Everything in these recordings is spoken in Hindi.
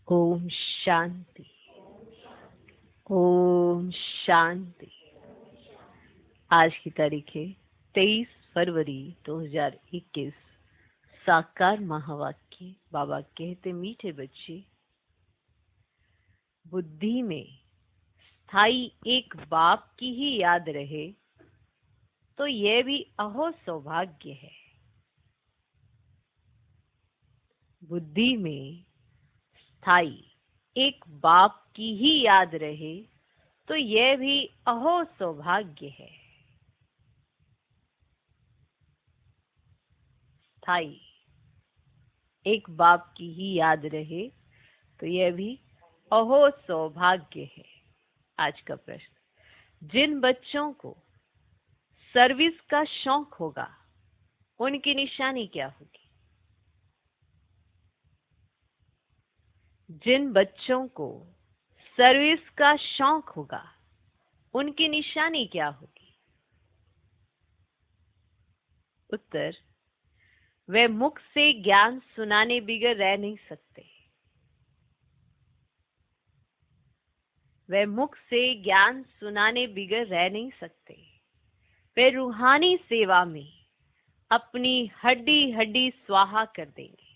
ओम शांति। ओम शांति। आज की तारीख है 23 फरवरी 2021। साकार महावाक्य। बाबा कहते, मीठे बच्चे, बुद्धि में स्थायी एक बाप की ही याद रहे तो यह भी अहो सौभाग्य है। बुद्धि में स्थायी एक बाप की ही याद रहे तो यह भी अहो सौभाग्य है। स्थायी एक बाप की ही याद रहे तो यह भी अहो सौभाग्य है। आज का प्रश्न, जिन बच्चों को सर्विस का शौक होगा उनकी निशानी क्या होगी? जिन बच्चों को सर्विस का शौक होगा उनकी निशानी क्या होगी? उत्तर, वे मुख से ज्ञान सुनाने बिगर रह नहीं सकते। वे मुख से ज्ञान सुनाने बिगर रह नहीं सकते। वे रूहानी सेवा में अपनी हड्डी हड्डी स्वाहा कर देंगे।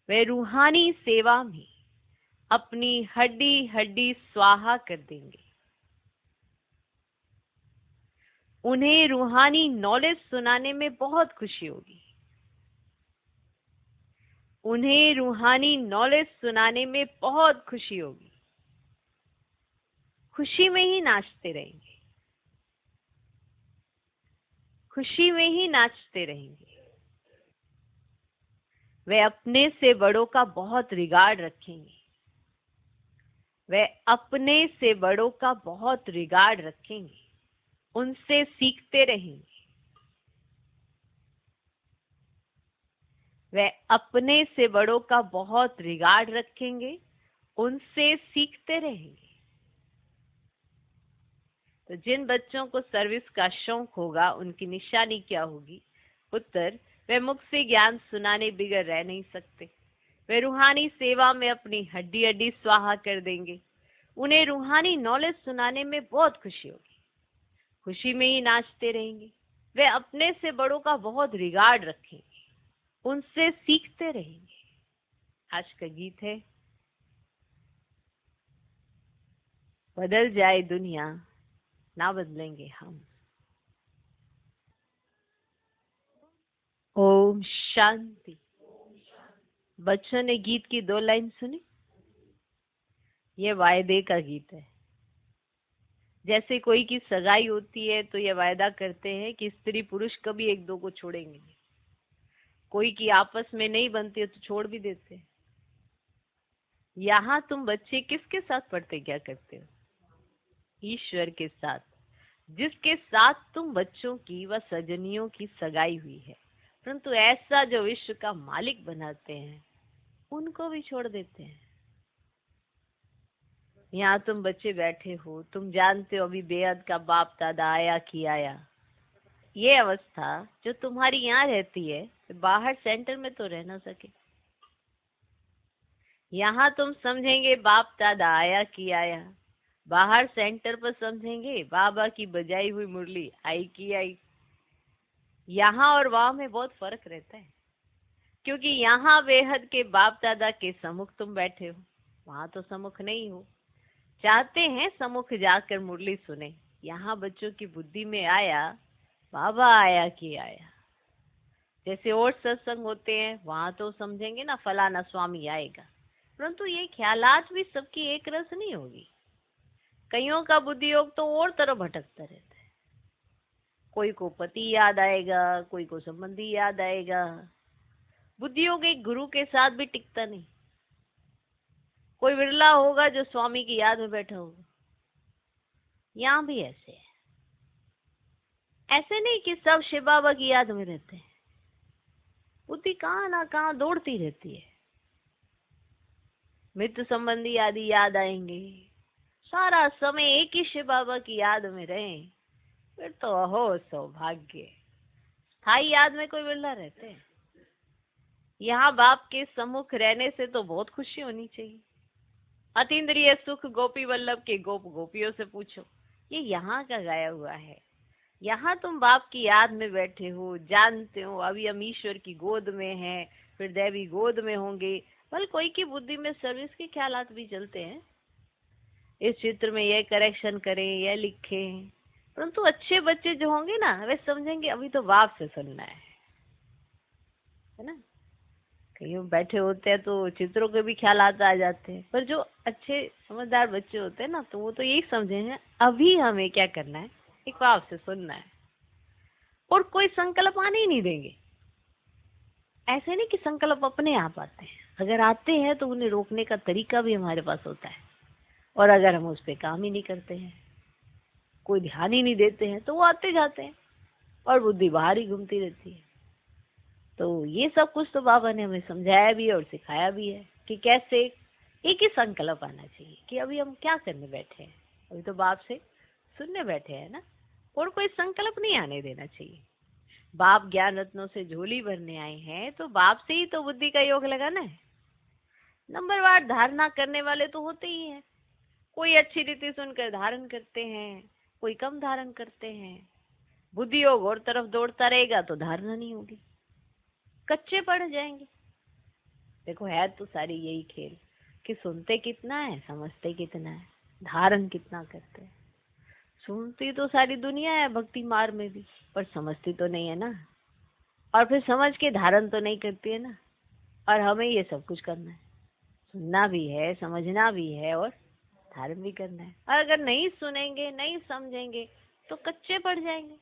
वे रूहानी सेवा में अपनी हड्डी हड्डी स्वाहा कर देंगे। उन्हें रूहानी नॉलेज सुनाने में बहुत खुशी होगी। उन्हें रूहानी नॉलेज सुनाने में बहुत खुशी होगी। खुशी में ही नाचते रहेंगे। खुशी में ही नाचते रहेंगे। वे अपने से बड़ों का बहुत रिगार्ड रखेंगे। वे अपने से बड़ों का बहुत रिगार्ड रखेंगे। उनसे सीखते रहेंगे। वे अपने से बड़ों का बहुत रिगार्ड रखेंगे। उनसे सीखते रहेंगे। तो जिन बच्चों को सर्विस का शौक होगा उनकी निशानी क्या होगी? उत्तर, वे मुख से ज्ञान सुनाने बिगर रह नहीं सकते। वे रूहानी सेवा में अपनी हड्डी हड्डी स्वाहा कर देंगे। उन्हें रूहानी नॉलेज सुनाने में बहुत खुशी होगी। खुशी में ही नाचते रहेंगे। वे अपने से बड़ों का बहुत रिगार्ड रखेंगे। उनसे सीखते रहेंगे। आज का गीत है, बदल जाए दुनिया ना बदलेंगे हम। ओम शांति। बच्चों ने गीत की 2 लाइन सुनी? ये वायदे का गीत है। जैसे कोई की सगाई होती है तो ये वायदा करते हैं कि स्त्री पुरुष कभी एक दो को छोड़ेंगे नहीं। कोई की आपस में नहीं बनती है तो छोड़ भी देते हैं। यहाँ तुम बच्चे किसके साथ प्रतिज्ञा करते हो? ईश्वर के साथ, जिसके साथ तुम बच्चों की व सजनियों की सगाई हुई है। परंतु ऐसा जो विश्व का मालिक बनाते हैं उनको भी छोड़ देते हैं। यहाँ तुम बच्चे बैठे हो, तुम जानते हो अभी बेहद का बाप दादा आया कि आया। ये अवस्था जो तुम्हारी यहाँ रहती है बाहर सेंटर में तो रह ना सके। यहाँ तुम समझेंगे बाप दादा आया कि आया। बाहर सेंटर पर समझेंगे बाबा की बजाई हुई मुरली आई की आई। यहाँ और वहां में बहुत फर्क रहता है, क्योंकि यहाँ बेहद के बाप दादा के सम्मुख तुम बैठे हो, वहां तो सम्मुख नहीं हो। चाहते हैं सम्मुख जाकर मुरली सुने। यहाँ बच्चों की बुद्धि में आया बाबा आया कि आया। जैसे और सत्संग होते हैं वहां तो समझेंगे ना फलाना स्वामी आएगा, परंतु ये ख्यालात भी सबकी एक रस नहीं होगी। कईयों का बुद्धि योग तो और तरफ भटकता रहता है। कोई को पति याद आएगा, कोई को संबंधी याद आएगा। बुद्धि योग एक गुरु के साथ भी टिकता नहीं। कोई विरला होगा जो स्वामी की याद में बैठा होगा। यहाँ भी ऐसे है। ऐसे नहीं कि सब शिव बाबा की याद में रहते हैं। बुद्धि कहाँ ना कहाँ दौड़ती रहती है। मृत्यु संबंधी आदि याद आएंगे। सारा समय एक ही शिव बाबा की याद में रहें फिर तो अहो सौभाग्य। स्थायी याद में कोई विरला रहते हैं। यहाँ बाप के सम्मुख रहने से तो बहुत खुशी होनी चाहिए। अतीन्द्रिय सुख गोपी वल्लभ के गोप गोपियों से पूछो, ये यहाँ का गाया हुआ है। यहाँ तुम बाप की याद में बैठे हो, जानते हो अभी हम ईश्वर की गोद में हैं, फिर दैवी गोद में होंगे। बल कोई की बुद्धि में सर्विस के ख्यालात भी चलते हैं, इस चित्र में यह करेक्शन करें, यह लिखें। परंतु अच्छे बच्चे जो होंगे ना, वे समझेंगे अभी तो बाप से सुनना है ना। कहीं बैठे होते हैं तो चित्रों के भी ख्यालात आ जाते हैं, पर जो अच्छे समझदार बच्चे होते हैं ना, तो वो तो यही समझेंगे अभी हमें क्या करना है, एक बाप से सुनना है। और कोई संकल्प आने ही नहीं देंगे। ऐसे नहीं कि संकल्प अपने आप आते हैं, अगर आते हैं तो उन्हें रोकने का तरीका भी हमारे पास होता है। और अगर हम उस पर काम ही नहीं करते हैं, कोई ध्यान ही नहीं देते हैं, तो वो आते जाते हैं और बुद्धि बाहर ही घूमती रहती है। तो ये सब कुछ तो बाबा ने हमें समझाया भी है और सिखाया भी है कि कैसे एक ही संकल्प आना चाहिए कि अभी हम क्या करने बैठे हैं, अभी तो बाप से सुनने बैठे हैं ना। और कोई संकल्प नहीं आने देना चाहिए। बाप ज्ञान रत्नों से झोली भरने आए हैं, तो बाप से ही तो बुद्धि का योग लगाना है। नंबरवार धारणा करने वाले तो होते ही हैं। कोई अच्छी रीति सुनकर धारण करते हैं, कोई कम धारण करते हैं। बुद्धि योग और तरफ दौड़ता रहेगा तो धारणा नहीं होगी, कच्चे पड़ जाएंगे। देखो है तो सारी यही खेल कि सुनते कितना है, समझते कितना है, धारण कितना करते हैं। सुनती तो सारी दुनिया है भक्ति मार्ग में भी, पर समझती तो नहीं है ना। और फिर समझ के धारण तो नहीं करती है ना। और हमें ये सब कुछ करना है, सुनना भी है, समझना भी है और धारण भी करना है। और अगर नहीं सुनेंगे, नहीं समझेंगे तो कच्चे पड़ जाएंगे।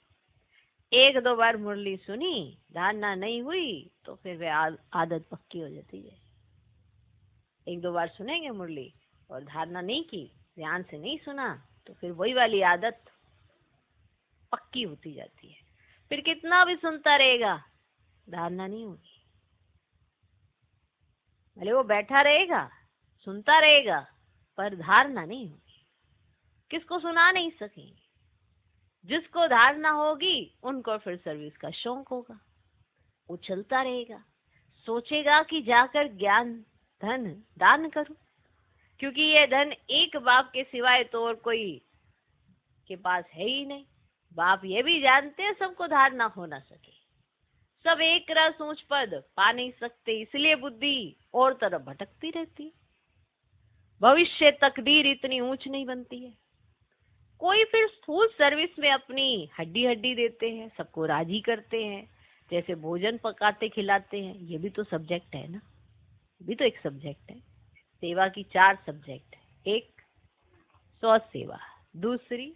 एक दो बार मुरली सुनी, धारणा नहीं हुई तो फिर वे आदत पक्की हो जाती है। एक दो बार सुनेंगे मुरली और धारणा नहीं की, ध्यान से नहीं सुना, तो फिर वही वाली आदत पक्की होती जाती है। फिर कितना भी सुनता रहेगा, धारणा नहीं होगी। भले वो बैठा रहेगा, सुनता रहेगा, पर धारणा नहीं होगी। किसको सुना नहीं सकेंगे। जिसको धारणा होगी उनको फिर सर्विस का शौक होगा, वो चलता रहेगा, सोचेगा कि जाकर ज्ञान धन दान करूं, क्योंकि ये धन एक बाप के सिवाय तो और कोई के पास है ही नहीं। बाप ये भी जानते हैं सबको धारणा हो ना सके, सब एक रस ऊंच पद पा नहीं सकते, इसलिए बुद्धि और तरफ भटकती रहती है। भविष्य तकदीर इतनी ऊंच नहीं बनती है। कोई फिर स्थूल सर्विस में अपनी हड्डी हड्डी देते हैं, सबको राजी करते हैं, जैसे भोजन पकाते खिलाते हैं। ये भी तो सब्जेक्ट है ना, भी तो एक सब्जेक्ट है। सेवा की 4 सब्जेक्ट है। एक स्व सेवा, दूसरी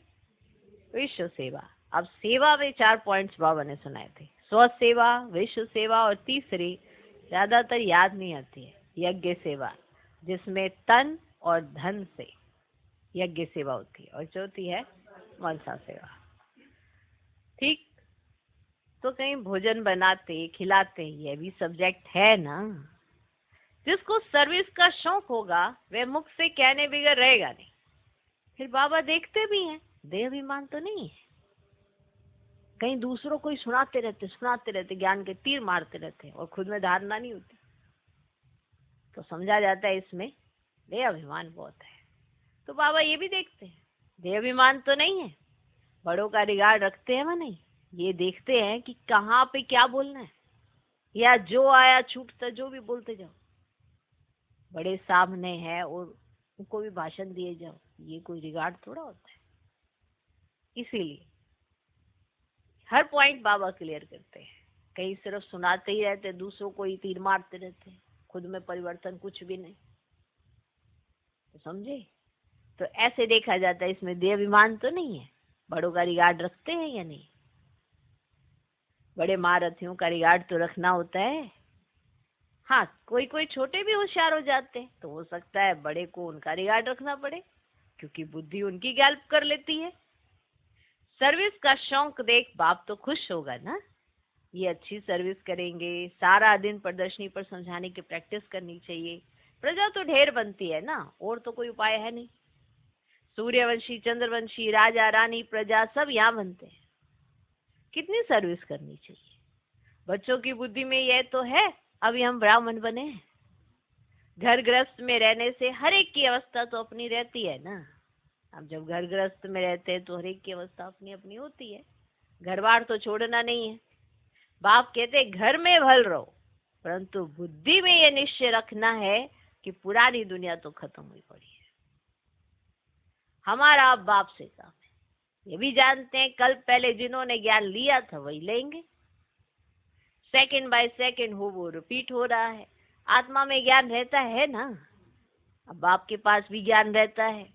विश्व सेवा। अब सेवा में 4 पॉइंट्स बाबा ने सुनाए थे, स्व सेवा, विश्व सेवा और तीसरी ज्यादातर याद नहीं आती है, यज्ञ सेवा, जिसमें तन और धन से यज्ञ सेवा होती है, और चौथी है मनसा सेवा। ठीक, तो कहीं भोजन बनाते खिलाते, ये भी सब्जेक्ट है ना। जिसको सर्विस का शौक होगा वह मुख से कहने बिगर रहेगा नहीं। फिर बाबा देखते भी हैं, देह अभिमान तो नहीं है। कहीं दूसरों को ही सुनाते रहते, ज्ञान के तीर मारते रहते और खुद में धारणा नहीं होती, तो समझा जाता है इसमें देह अभिमान बहुत है। तो बाबा ये भी देखते हैं, देह अभिमान तो नहीं है, बड़ों का रिगार्ड रखते हैं व नहीं, ये देखते हैं कि कहाँ पे क्या बोलना है, या जो आया छूटता जो भी बोलते जाओ। बड़े सामने है और उनको भी भाषण दिए जाओ, ये कोई रिगार्ड थोड़ा होता है। इसीलिए हर पॉइंट बाबा क्लियर करते हैं। कहीं सिर्फ सुनाते ही रहते, दूसरों को ही तीर मारते रहते, खुद में परिवर्तन कुछ भी नहीं। तो समझे, तो ऐसे देखा जाता है इसमें देह अभिमान तो नहीं है। बड़ों का रिगार्ड रखते हैं या नहीं, बड़े महारथियों का रिगार्ड तो रखना होता है। हाँ, कोई कोई छोटे भी होशियार हो जाते हैं, तो हो सकता है बड़े को उनका रिगार्ड रखना पड़े, क्योंकि बुद्धि उनकी हेल्प कर लेती है। सर्विस का शौक देख बाप तो खुश होगा ना, ये अच्छी सर्विस करेंगे, सारा दिन प्रदर्शनी पर समझाने की प्रैक्टिस करनी चाहिए। प्रजा तो ढेर बनती है ना, और तो कोई उपाय है नहीं। सूर्यवंशी, चंद्रवंशी, राजा रानी, प्रजा सब यहाँ बनते हैं। कितनी सर्विस करनी चाहिए। बच्चों की बुद्धि में यह तो है अभी हम ब्राह्मण बने हैं। घर गृहस्थ में रहने से हर एक की अवस्था तो अपनी रहती है ना। अब जब घर गृहस्थ में रहते हैं तो हर एक की अवस्था अपनी अपनी होती है। घर बार तो छोड़ना नहीं है। बाप कहते घर में भल रहो, परंतु बुद्धि में ये निश्चय रखना है कि पुरानी दुनिया तो खत्म हुई पड़ी है। हमारा अब बाप से काम है। ये भी जानते हैं कल पहले जिन्होंने ज्ञान लिया था वही लेंगे। सेकंड बाय सेकंड वो रिपीट हो रहा है। आत्मा में ज्ञान रहता है ना। अब बाप के पास भी ज्ञान रहता है।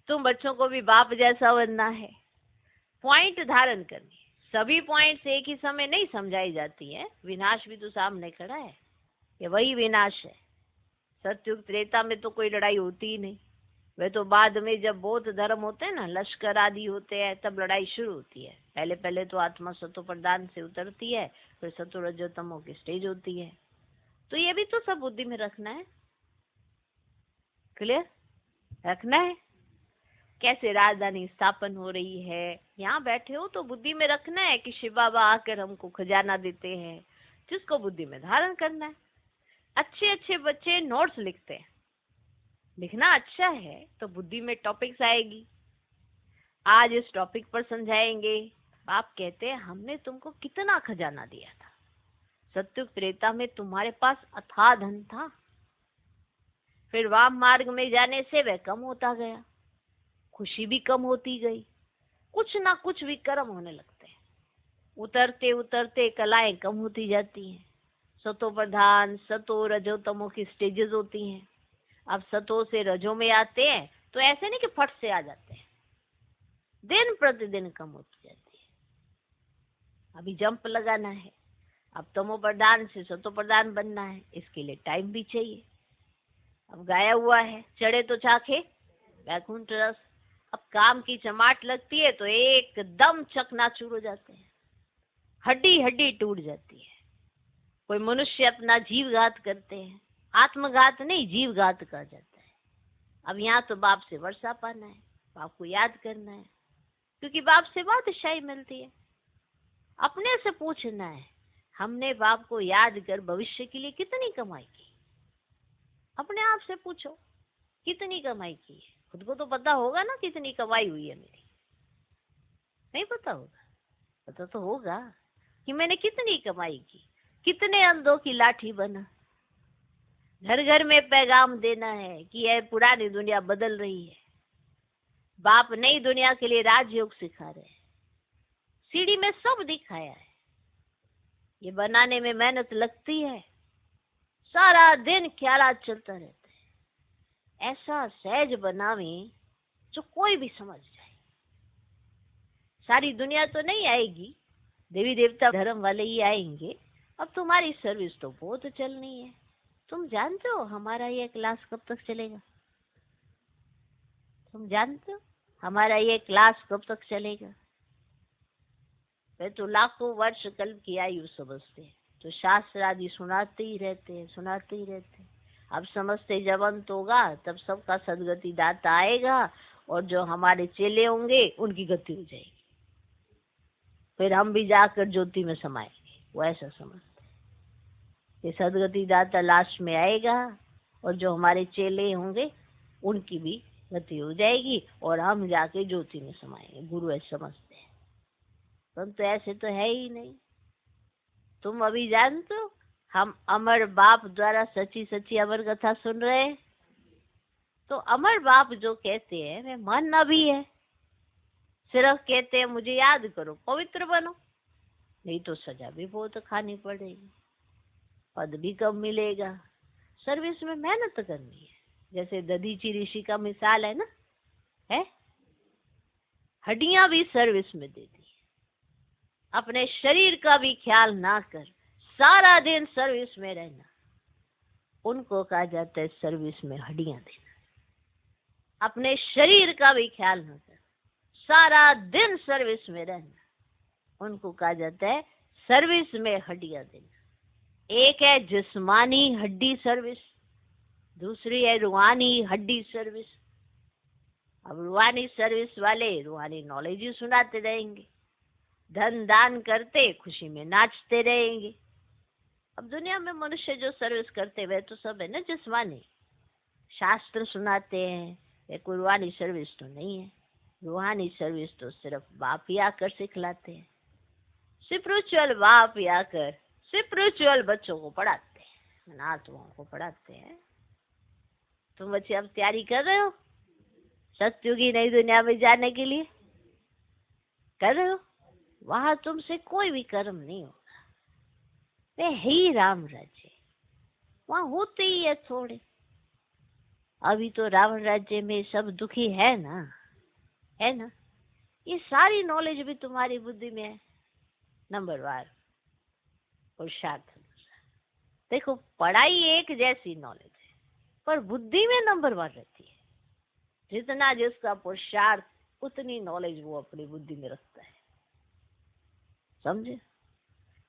तुम बच्चों को भी बाप जैसा बनना है। पॉइंट धारण करनी। सभी पॉइंट्स एक ही समय नहीं समझाई जाती है। विनाश भी तो सामने खड़ा है। ये वही विनाश है। सतयुग त्रेता में तो कोई लड़ाई होती ही नहीं। वे तो बाद में जब बौद्ध धर्म होते हैं ना, लश्कर आदि होते हैं, तब लड़ाई शुरू होती है। पहले पहले तो आत्मा सतो प्रधान से उतरती है, फिर सतो रजो तमो की स्टेज होती है। तो ये भी तो सब बुद्धि में रखना है। क्लियर रखना है। कैसे राजधानी स्थापन हो रही है, यहाँ बैठे हो तो बुद्धि में रखना है कि शिव बाबा आकर हमको खजाना देते हैं, जिसको बुद्धि में धारण करना है। अच्छे अच्छे बच्चे नोट्स लिखते हैं। लिखना अच्छा है तो बुद्धि में टॉपिक्स आएगी। आज इस टॉपिक पर समझाएंगे। बाप कहते हैं हमने तुमको कितना खजाना दिया था। सत्युग त्रेता में तुम्हारे पास अथाह धन था, फिर वाम मार्ग में जाने से वह कम होता गया, खुशी भी कम होती गई, कुछ ना कुछ विक्रम होने लगते हैं। उतरते उतरते कलाएं कम होती जाती हैं। सतो प्रधान सतो रजो तमो की स्टेजेस होती हैं। अब सतो से रजो में आते हैं तो ऐसे नहीं कि फट से आ जाते हैं, दिन प्रतिदिन कम होती जाती है। अभी जंप लगाना है। अब तमो प्रधान से सतो प्रधान बनना है, इसके लिए टाइम भी चाहिए। अब गाया हुआ है चढ़े तो चाखे वैकुंठ रस। अब काम की चमाट लगती है तो एकदम चकनाचूर हो जाते हैं, हड्डी हड्डी टूट जाती है। कोई मनुष्य अपना जीवघात करते हैं। आत्मघात नहीं, जीवघात कहा जाता है। अब यहाँ तो बाप से वर्षा पाना है, बाप को याद करना है, क्योंकि बाप से बादशाही मिलती है। अपने से पूछना है हमने बाप को याद कर भविष्य के लिए कितनी कमाई की। अपने आप से पूछो कितनी कमाई की है। खुद को तो पता होगा ना कितनी कमाई हुई है मेरी। नहीं पता होगा? पता तो होगा कि मैंने कितनी कमाई की, कितने अंधों की लाठी बना। घर घर में पैगाम देना है कि यह पुरानी दुनिया बदल रही है। बाप नई दुनिया के लिए राजयोग सिखा रहे हैं। सीढ़ी में सब दिखाया है। ये बनाने में मेहनत लगती है, सारा दिन ख्यालात चलता रहता है। ऐसा सहज बनावे जो कोई भी समझ जाए। सारी दुनिया तो नहीं आएगी, देवी देवता धर्म वाले ही आएंगे। अब तुम्हारी सर्विस तो बहुत चलनी है। तुम जानते हो हमारा ये क्लास कब तक चलेगा? तुम जानते हो हमारा ये क्लास कब तक चलेगा? वे तो लाखों वर्ष कल्प की आयु समझते हैं, तो शास्त्र आदि सुनाते ही रहते हैं, सुनाते ही रहते हैं। अब समझते जब अंत होगा तब सबका सदगति दाता आएगा और जो हमारे चेले होंगे उनकी गति हो जाएगी। फिर हम भी जाकर ज्योति में समाएंगे। वो ऐसा समझते हैं कि सदगति दाता लास्ट में आएगा और जो हमारे चेले होंगे उनकी भी गति हो जाएगी और हम जाके ज्योति में समाएंगे। गुरु ऐसा समझते हैं, परंतु ऐसे तो है ही नहीं। तुम अभी जानते हो हम अमर बाप द्वारा सच्ची सच्ची अमर कथा सुन रहे हैं। तो अमर बाप जो कहते हैं वे मानना भी है। सिर्फ कहते हैं मुझे याद करो, पवित्र बनो, नहीं तो सजा भी बहुत खानी पड़ेगी, पद भी कम मिलेगा। सर्विस में मेहनत करनी है। जैसे दधीची ऋषि का मिसाल है ना, है हड्डियां भी सर्विस में देती है। अपने शरीर का भी ख्याल ना कर सारा दिन सर्विस में रहना, उनको कहा जाता है सर्विस में हड्डियां देना। अपने शरीर का भी ख्याल ना कर सारा दिन सर्विस में रहना, उनको कहा जाता है सर्विस में हड्डियां देना। एक है जिस्मानी हड्डी सर्विस, दूसरी है रूहानी हड्डी सर्विस। अब रूहानी सर्विस वाले रूहानी नॉलेज ही सुनाते रहेंगे, धन दान करते खुशी में नाचते रहेंगे। अब दुनिया में मनुष्य जो सर्विस करते हुए तो सब है ना जिस्मानी, शास्त्र सुनाते हैं, ये कोई रूहानी सर्विस तो नहीं है। रूहानी सर्विस तो सिर्फ बाप ही आकर सिखलाते हैं। स्पिरिचुअल बाप ही आकर स्पिरिचुअल बच्चों को पढ़ाते हैं, आत्माओं को पढ़ाते हैं। तुम बच्चे अब तैयारी कर रहे हो सत्युग की नई दुनिया में जाने के लिए? कर रहे हो? वहां तुमसे कोई भी कर्म नहीं होगा, वे ही राम राज्य, वहां होते ही है थोड़े। अभी तो रावण राज्य में सब दुखी है ना, है ना? ये सारी नॉलेज भी तुम्हारी बुद्धि में है, नंबरवार पुरुषार्थ। देखो पढ़ाई एक जैसी नॉलेज है, पर बुद्धि में नंबरवार रहती है। जितना जिसका पुरुषार्थ उतनी नॉलेज वो अपनी बुद्धि में रखता है, समझे?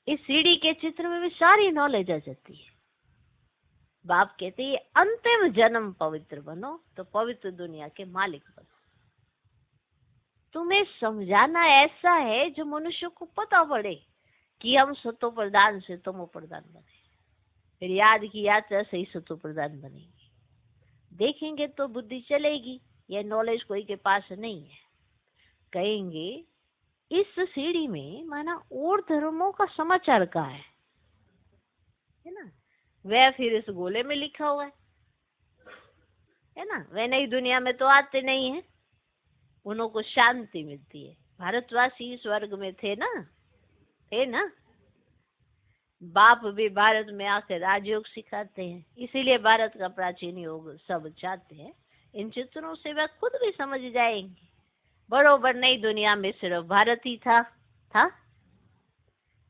इस सीढ़ी के चित्र में भी सारी नॉलेज आ जाती है। बाप कहते हैं अंतिम जन्म पवित्र बनो तो पवित्र दुनिया के मालिक बनो। तुम्हें समझाना ऐसा है जो मनुष्य को पता पड़े कि हम सतो प्रधान से तमो प्रधान बने, फिर याद की यात्रा से ही सतो प्रधान बनेंगे। देखेंगे तो बुद्धि चलेगी, यह नॉलेज कोई के पास नहीं है। कहेंगे इस सीढ़ी में माना और धर्मों का समाचार कहाँ है ना? वह फिर इस गोले में लिखा हुआ है ना? वह नई दुनिया में तो आते नहीं है, उन्हों को शांति मिलती है। भारतवासी स्वर्ग में थे ना, थे ना? बाप भी भारत में आकर राजयोग सिखाते हैं, इसीलिए भारत का प्राचीन योग सब चाहते हैं। इन चित्रों से वह खुद भी समझ जाएंगे बरोबर नई दुनिया में सिर्फ भारत ही था।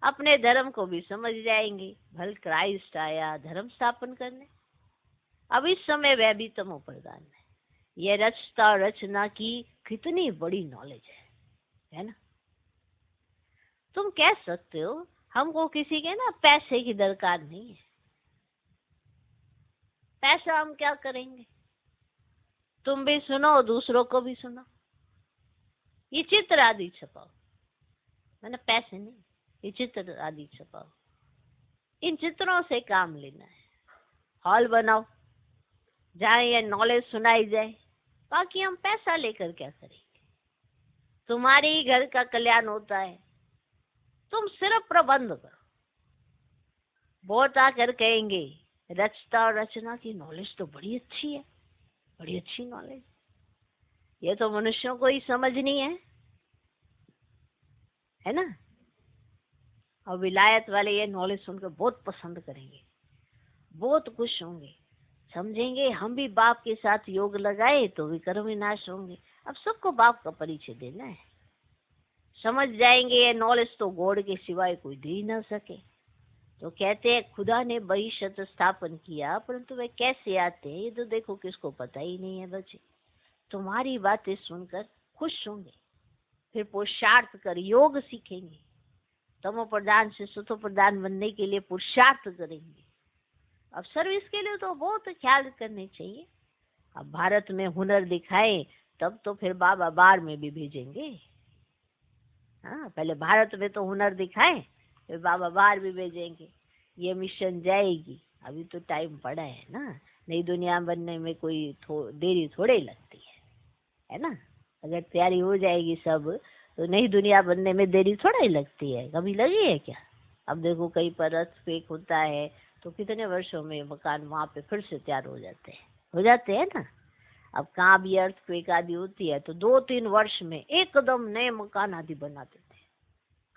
अपने धर्म को भी समझ जाएंगे, भल क्राइस्ट आया धर्म स्थापन करने। अब इस समय वह भी तमो प्रधान है। यह रचता और रचना की कितनी बड़ी नॉलेज है ना? तुम कह सकते हो हमको किसी के ना पैसे की दरकार नहीं है, पैसा हम क्या करेंगे? तुम भी सुनो, दूसरों को भी सुनो। ये चित्र आदि छपाओ, मैंने पैसे नहीं, ये चित्र आदि छपाओ। इन चित्रों से काम लेना है। हॉल बनाओ जहाँ ये नॉलेज सुनाई जाए, बाकी हम पैसा लेकर क्या करेंगे? तुम्हारे ही घर का कल्याण होता है, तुम सिर्फ प्रबंध करो। बहुत आकर कहेंगे रचता और रचना की नॉलेज तो बड़ी अच्छी है, बड़ी अच्छी नॉलेज, ये तो मनुष्यों को ही समझनी है ना? और विलायत वाले ये नॉलेज सुनकर बहुत पसंद करेंगे, बहुत खुश होंगे, समझेंगे हम भी बाप के साथ योग लगाए तो विक्रम विनाश होंगे। अब सबको बाप का परिचय देना है, समझ जाएंगे ये नॉलेज तो गॉड के सिवाय कोई दे ही ना सके। तो कहते हैं खुदा ने बहिष्त स्थापन किया, परंतु वे कैसे आते हैं ये तो देखो किसको पता ही नहीं है। बच्चे तुम्हारी बातें सुनकर खुश होंगे, फिर पुरुषार्थ कर योग सीखेंगे, तमो प्रधान से सतो प्रधान बनने के लिए पुरुषार्थ करेंगे। अब सर्विस के लिए तो बहुत ख्याल करने चाहिए। अब भारत में हुनर दिखाए तब तो फिर बाबा बाहर में भी भेजेंगे। हाँ, पहले भारत में तो हुनर दिखाए, फिर बाबा बाहर भी भेजेंगे। ये मिशन जाएगी, अभी तो टाइम पड़ा है ना। नई दुनिया बनने में कोई देरी थोड़ी लगती है ना? अगर तैयारी हो जाएगी सब तो नई दुनिया बनने में देरी थोड़ा ही लगती है, कभी लगी है क्या? अब देखो कहीं पर अर्थक्वेक होता है तो कितने वर्षों में मकान वहां पे फिर से तैयार हो जाते हैं ना। अब कहाँ भी अर्थक्वेक आदि होती है तो 2-3 वर्ष में एकदम नए मकान आदि बना देते हैं।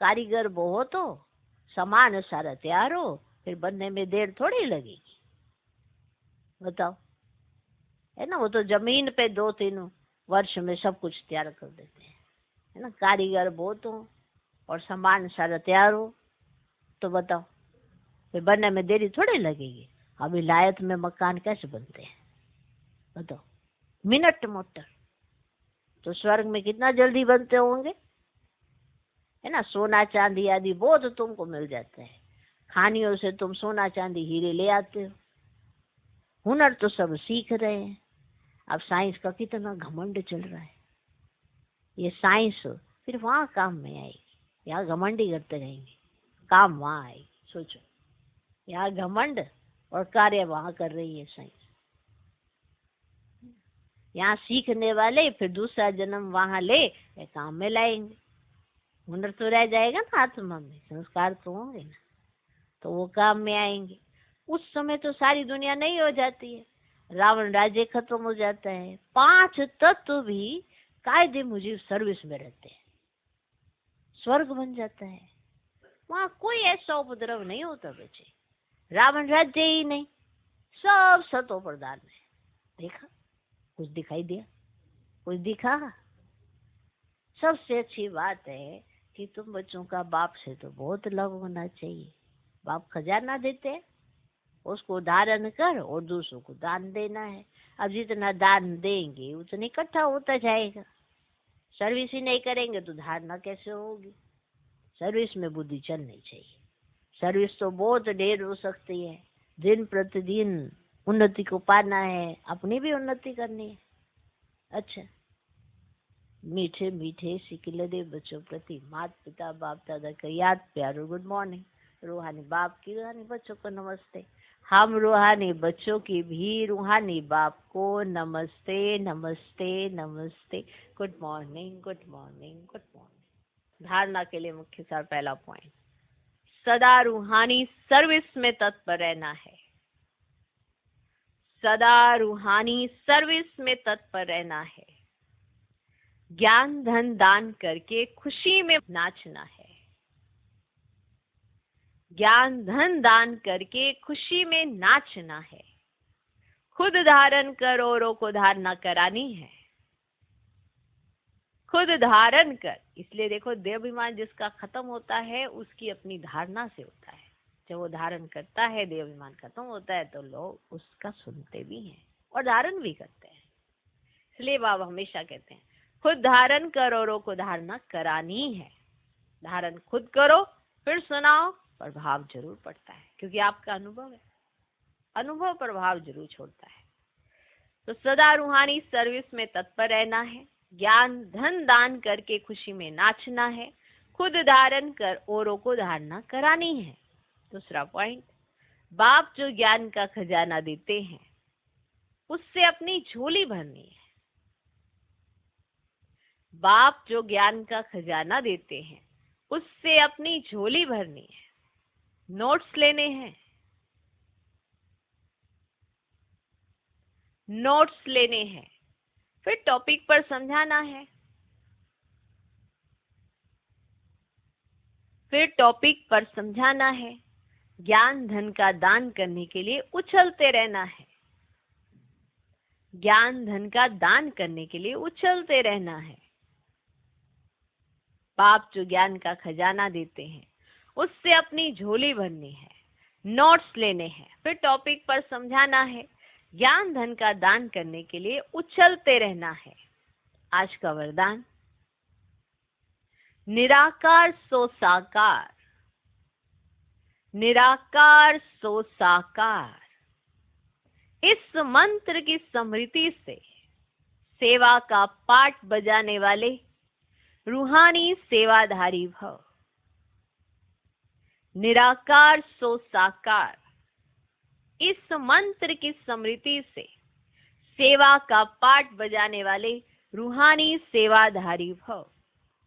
कारीगर बहुत हो, सामान सारा तैयार हो, फिर बनने में देर थोड़ी लगेगी, बताओ, है ना? वो तो जमीन पे 2-3 वर्ष में सब कुछ तैयार कर देते हैं, है ना? कारीगर बहुत हो और सामान सारा तैयार हो तो बताओ फिर बनने में देरी थोड़ी लगेगी। अभी लायत में मकान कैसे बनते हैं बताओ? Minute motor. तो स्वर्ग में कितना जल्दी बनते होंगे, है ना? सोना चांदी आदि बहुत तुमको मिल जाता है, खानियों से तुम सोना चांदी हीरे ले आते हो। हुनर तो सब सीख रहे हैं। अब साइंस का कितना घमंड चल रहा है, ये साइंस फिर वहां काम में आएगी। यहाँ घमंडी करते रहेंगे, काम वहां आएगी। सोचो यहाँ घमंड और कार्य वहां कर रही है साइंस। यहाँ सीखने वाले फिर दूसरा जन्म वहां ले काम में लाएंगे। हुनर तो रह जाएगा ना आत्मा में, संस्कार तो होंगे ना, तो वो काम में आएंगे। उस समय तो सारी दुनिया नहीं हो जाती है, रावण राज्य खत्म हो जाता है, 5 तत्व भी कायदे मुझे सर्विस में रहते हैं, स्वर्ग बन जाता है। वहां कोई ऐसा उपद्रव नहीं होता बच्चे, रावण राज्य ही नहीं, सब सतो प्रधान है। देखा, कुछ दिखाई दिया, कुछ दिखा। सबसे अच्छी बात है कि तुम बच्चों का बाप से तो बहुत लव होना चाहिए। बाप खजाना देते हैं, उसको धारण कर और दूसरों को दान देना है। अब जितना दान देंगे उतना इकट्ठा होता जाएगा। सर्विस ही नहीं करेंगे तो धारणा कैसे होगी? सर्विस में बुद्धि चलनी चाहिए। सर्विस तो बहुत ढेर हो सकती है, दिन प्रतिदिन उन्नति को पाना है, अपनी भी उन्नति करनी है। अच्छा, मीठे मीठे सिकिलदे बच्चों प्रति माता पिता बाप दादा का याद प्यार और गुड मॉर्निंग। रूहानी बाप की रूहानी बच्चों को नमस्ते। हम रूहानी बच्चों की भी रूहानी बाप को नमस्ते नमस्ते नमस्ते। Good morning good morning good morning. धारणा के लिए मुख्य सार पहला पॉइंट, सदा रूहानी सर्विस में तत्पर रहना है। सदा रूहानी सर्विस में तत्पर रहना है। ज्ञान धन दान करके खुशी में नाचना है। ज्ञान धन दान करके खुशी में नाचना है। खुद धारण कर औरों को धारणा करानी है। खुद धारण कर, इसलिए देखो देवाभिमान जिसका खत्म होता है उसकी अपनी धारणा से होता है। जब वो धारण करता है, देवाभिमान खत्म होता है, तो लोग उसका सुनते भी हैं और धारण भी करते हैं। इसलिए बाबा हमेशा कहते हैं खुद धारण कर औरों को धारणा करानी है। धारण खुद करो फिर सुनाओ, प्रभाव जरूर पड़ता है, क्योंकि आपका अनुभव है, अनुभव प्रभाव जरूर छोड़ता है। तो सदा रूहानी सर्विस में तत्पर रहना है। ज्ञान धन दान करके खुशी में नाचना है। खुद धारण कर औरों को धारणा करानी है। दूसरा पॉइंट, बाप जो ज्ञान का खजाना देते हैं उससे अपनी झोली भरनी है। बाप जो ज्ञान का खजाना देते हैं उससे अपनी झोली भरनी है। नोट्स लेने हैं, नोट्स लेने हैं, फिर टॉपिक पर समझाना है, फिर टॉपिक पर समझाना है। ज्ञान धन का दान करने के लिए उछलते रहना है। ज्ञान धन का दान करने के लिए उछलते रहना है। बाप जो ज्ञान का खजाना देते हैं उससे अपनी झोली भरनी है। नोट्स लेने हैं, फिर टॉपिक पर समझाना है। ज्ञान धन का दान करने के लिए उछलते रहना है। आज का वरदान, निराकार सो साकार, निराकार सो साकार। इस मंत्र की स्मृति से सेवा का पाठ बजाने वाले रूहानी सेवाधारी भव। निराकार सो साकार, इस मंत्र की स्मृति से सेवा का पाठ बजाने वाले रूहानी सेवाधारी भव।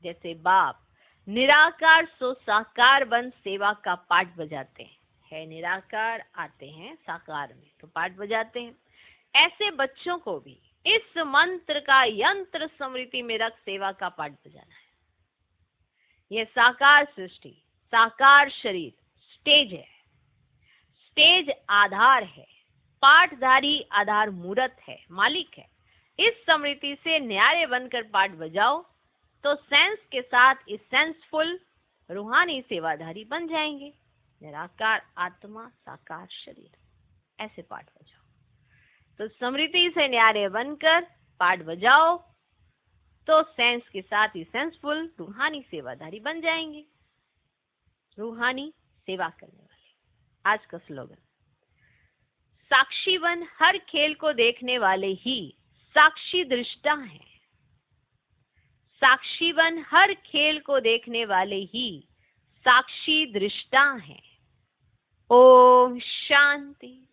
जैसे बाप निराकार सो साकार बन सेवा का पाठ बजाते हैं, है निराकार, आते हैं साकार में तो पाठ बजाते हैं। ऐसे बच्चों को भी इस मंत्र का यंत्र स्मृति में रख सेवा का पाठ बजाना है। यह साकार सृष्टि, साकार शरीर स्टेज है, स्टेज आधार है, पाठधारी आधार मूर्त है, मालिक है। इस स्मृति से न्यारे बनकर पाठ बजाओ तो सेंस के साथ इस सेंसफुल रूहानी सेवाधारी बन जाएंगे। निराकार आत्मा साकार शरीर, ऐसे पाठ बजाओ। तो स्मृति से न्यारे बनकर पाठ बजाओ तो सेंस के साथ ही सेंसफुल रूहानी सेवाधारी बन जाएंगे। रूहानी सेवा करने वाले। आज का स्लोगन, साक्षी बन हर खेल को देखने वाले ही साक्षी दृष्टा हैं। साक्षी बन हर खेल को देखने वाले ही साक्षी दृष्टा हैं। ओम शांति।